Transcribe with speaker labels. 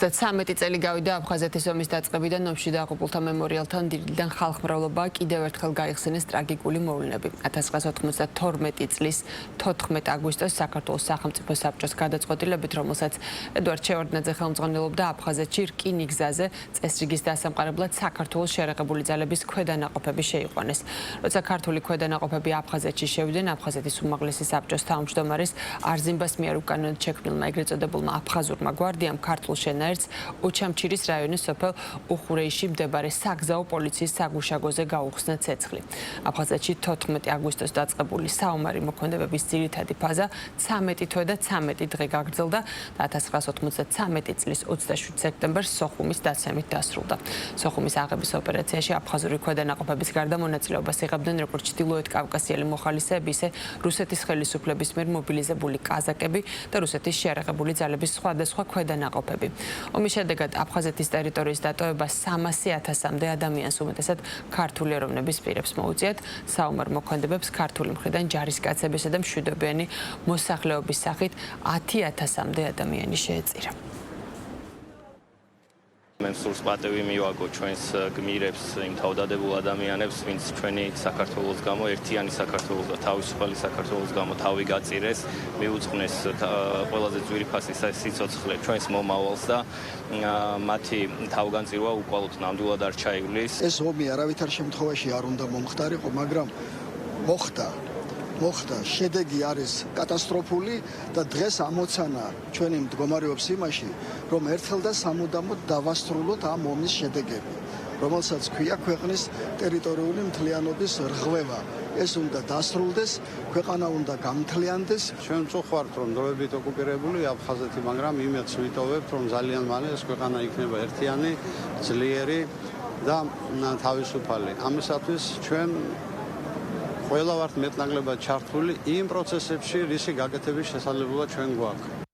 Speaker 1: 33 წელი გავიდა აფხაზეთის ომის დაწყებიდან ომში დაღუპულთა მემორიალთან დილიდან ხალხმრავლობა კიდევ ერთხელ გაიხსენეს ტრაგიკული მოვლენები. 1992 წლის 14 აგვისტოს საქართველოს სახელმწიფო საბჭოს გადაწყვეტილებით, რომელსაც ედვარდ შევარდნაძე ხელმძღვანელობდა, აფხაზეთში რკინი გზაზე წესრიგის დასამყარებლად საქართველოს შერეღებული ძალების ქვედანაყოფები შეიყვანეს. როცა ქართული ქვედანაყოფები აფხაზეთში შევიდნენ, აფხაზეთის უმაღლესი საბჭოს თავმჯდომარის არზიმბას მიერ უკანონოდ შექმნილმა ეგრეთ წოდებულმა აფხაზურმა გვარდიამ ქართულ შენაერთს ოჩამჩირის რაიონის სოფელ უხურეიში მდებარე საგზაო პოლიციის საგუშაგოზე გაუხსნა ცეცხლი. აფხაზეთში 14 აგვისტოს დაწყებული საომარი მოქმედებების ძირითადი ფაზა 13 თვე და 13 დღე გაგრძელდა და 1993 წლის 27 სექტემბერს სოხუმის დაცემით დასრულდა. სოხუმის აღების ოპერაციაში აფხაზური ქვედანაყოფების გარდა მონაწილეობას იღებდნენ როგორც ჩრდილოეთ კავკასიელი მოხალისეები, ისე რუსეთის ხელისუფლების მიერ მობილიზებული კაზაკები და რუსეთის შერეღებული ძალების სხვადასხვა ქვედანაყოფები. ომის შედეგად აფხაზეთის ტერიტორიის დატოვება 300,000-მდე ადამიანს, უმეტესად ქართული ეროვნების პირებს მოუწიათ. საომარ მოქმედებებს ქართული მხრიდან ჯარისკაცებისა და მშვიდობიანი მოსახლეობის სახით 10,000-მდე ადამიანი შეეწირა.
Speaker 2: მე სურს პატივი მივაგო ჩვენს გმირებს, იმ თავდადებულ ადამიანებს, ვინც ჩვენი საქართველოს გამო, ერთიანი საქართველოს და თავისუფალი საქართველოს გამო თავი გაწირეს, მიუძღვნეს ყველაზე ძვირფასი სიცოცხლე ჩვენს მომავალს და მათი თავგანწირვა უკვალოდ ნამდვილად არ ჩაივლის.
Speaker 3: ეს ომი არავითარ შემთხვევაში არ უნდა მომხდარიყო, მაგრამ მოხდა. შედეგი არის კატასტროფული და დღეს ამოცანა ჩვენი მდგომარეობს იმაში, რომ ერთხელ და სამუდამოდ დავასრულოთ ამ ომის შედეგები, რომელსაც ქვია ქვეყნის ტერიტორიული მთლიანობის რღვევა. ეს უნდა დასრულდეს, ქვეყანა უნდა გამთლიანდეს.
Speaker 4: ჩვენ წუხართ, რომ დროებით ოკუპირებული აფხაზეთი, მაგრამ იმედს ვიტოვებთ, რომ ძალიან მალე ეს ქვეყანა იქნება ერთიანი, ძლიერი და თავისუფალი. ამისათვის ჩვენ ყველა ვართ მეტნაკლებად ჩართული იმ პროცესებში, რისი გაკეთების შესაძლებლობა ჩვენ გვაქვს.